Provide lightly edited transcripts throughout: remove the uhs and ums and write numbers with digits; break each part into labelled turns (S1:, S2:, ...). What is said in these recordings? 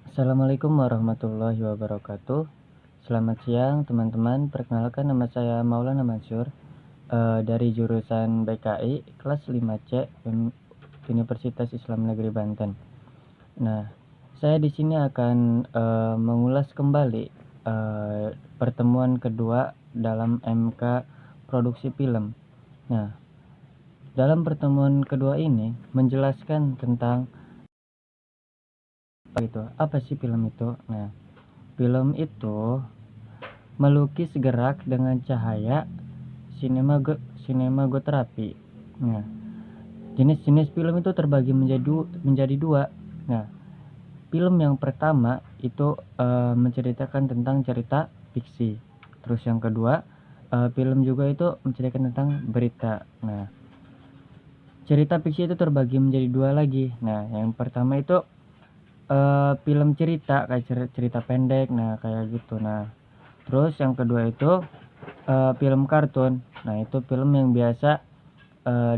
S1: Assalamualaikum warahmatullahi wabarakatuh. Selamat siang teman-teman. Perkenalkan, nama saya Maulana Mansur dari jurusan BKI kelas 5C Universitas Islam Negeri Banten. Nah, saya di sini akan mengulas kembali pertemuan kedua dalam MK Produksi Film. Nah, dalam pertemuan kedua ini menjelaskan tentang apa sih film itu. Nah, film itu melukis gerak dengan cahaya sinematography. Nah, jenis-jenis film itu terbagi menjadi dua. Nah, film yang pertama itu menceritakan tentang cerita fiksi. Terus yang kedua, film juga itu menceritakan tentang berita. Nah, cerita fiksi itu terbagi menjadi dua lagi. Nah, yang pertama itu film cerita, kayak cerita pendek, nah kayak gitu. Nah, terus yang kedua itu film kartun. Nah, itu film yang biasa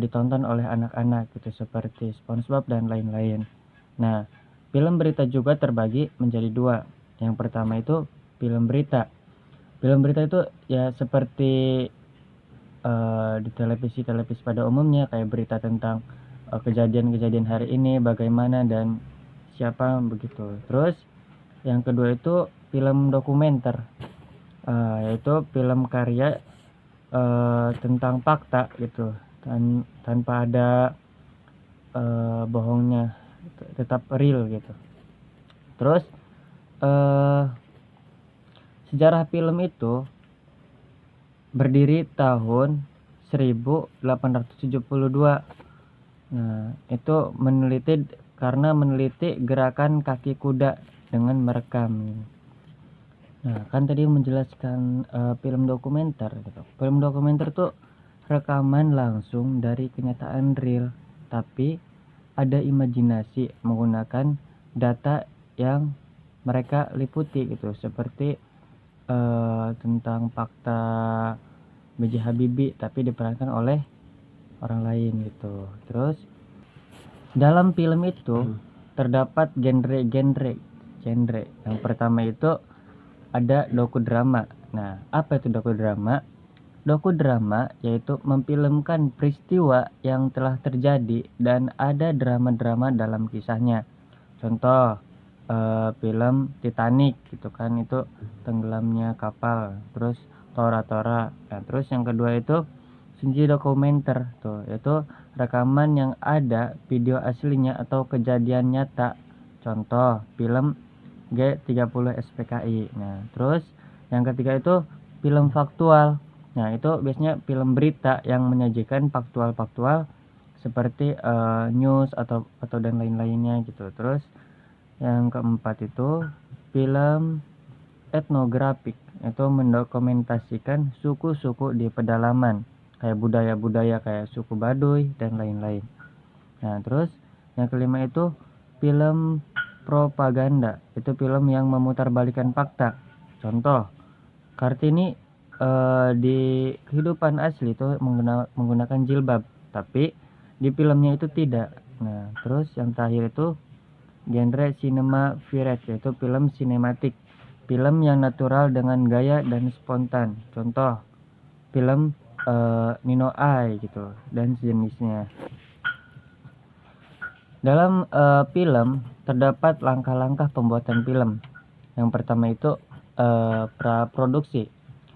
S1: ditonton oleh anak-anak gitu, seperti SpongeBob dan lain-lain. Nah, film berita juga terbagi menjadi dua. Yang pertama itu film berita. Film berita itu ya seperti di televisi pada umumnya, kayak berita tentang kejadian-kejadian hari ini, bagaimana dan siapa, begitu. Terus yang kedua itu film dokumenter, yaitu film karya tentang fakta gitu, tanpa ada bohongnya, tetap real gitu. Terus sejarah film itu berdiri tahun 1872. Nah, itu meneliti gerakan kaki kuda dengan merekam. Nah, kan tadi menjelaskan film dokumenter gitu. Film dokumenter tuh rekaman langsung dari kenyataan real, tapi ada imajinasi menggunakan data yang mereka liputi gitu, seperti tentang fakta B.J. Habibie tapi diperankan oleh orang lain gitu. Terus dalam film itu terdapat genre. Yang pertama itu ada dokudrama. Nah, apa itu dokudrama? Dokudrama yaitu memfilmkan peristiwa yang telah terjadi dan ada drama-drama dalam kisahnya. Contoh film Titanic gitu kan, itu tenggelamnya kapal. Terus Tora. Nah, terus yang kedua itu fungsi dokumenter tuh, yaitu rekaman yang ada video aslinya atau kejadian nyata. Contoh film G30 SPKI. Nah, terus yang ketiga itu film faktual. Nah, itu biasanya film berita yang menyajikan faktual seperti news atau dan lain-lainnya gitu. Terus yang keempat itu film etnografik, itu mendokumentasikan suku-suku di pedalaman, kayak budaya-budaya kayak suku Baduy dan lain-lain. Nah, terus yang kelima itu film propaganda, itu film yang memutarbalikkan fakta. Contoh, Kartini di kehidupan asli itu menggunakan jilbab, tapi di filmnya itu tidak. Nah, terus yang terakhir itu genre cinema verite, yaitu film sinematik, film yang natural dengan gaya dan spontan. Contoh film Nino Ai gitu dan sejenisnya. Dalam film terdapat langkah-langkah pembuatan film. Yang pertama itu praproduksi.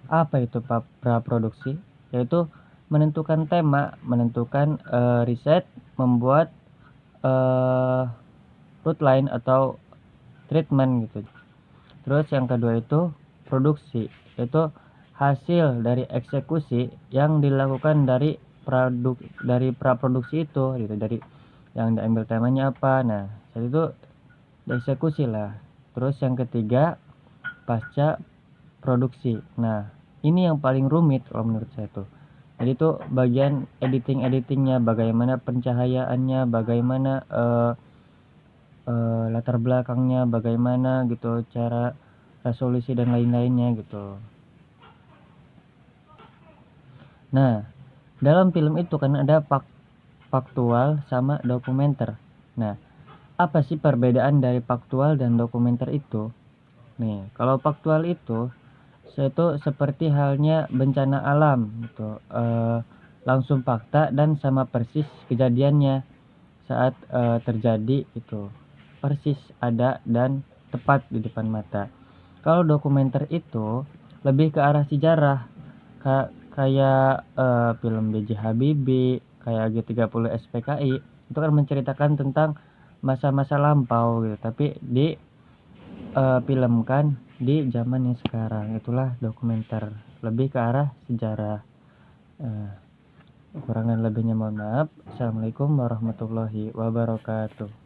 S1: Apa itu praproduksi? Yaitu menentukan tema, menentukan riset, membuat outline atau treatment gitu. Terus yang kedua itu produksi, yaitu hasil dari eksekusi yang dilakukan dari praproduksi itu gitu, dari yang diambil temanya apa. Nah, saat itu dieksekusi lah. Terus yang ketiga pasca produksi. Nah, ini yang paling rumit kalau menurut saya tuh. Jadi itu bagian editingnya, bagaimana pencahayaannya, bagaimana latar belakangnya, bagaimana gitu cara resolusi dan lain-lainnya gitu. Nah, dalam film itu kan ada faktual sama dokumenter. Nah, apa sih perbedaan dari faktual dan dokumenter itu? Nih, kalau faktual itu seperti halnya bencana alam gitu, langsung fakta dan sama persis kejadiannya saat terjadi itu, persis ada dan tepat di depan mata. Kalau dokumenter itu lebih ke arah sejarah, kayak film B.J. Habibie, kayak G30 SPKI, itu kan menceritakan tentang masa-masa lampau gitu, tapi filmkan di zaman yang sekarang. Itulah dokumenter, lebih ke arah sejarah. Kekurangan lebihnya mohon maaf. Assalamualaikum warahmatullahi wabarakatuh.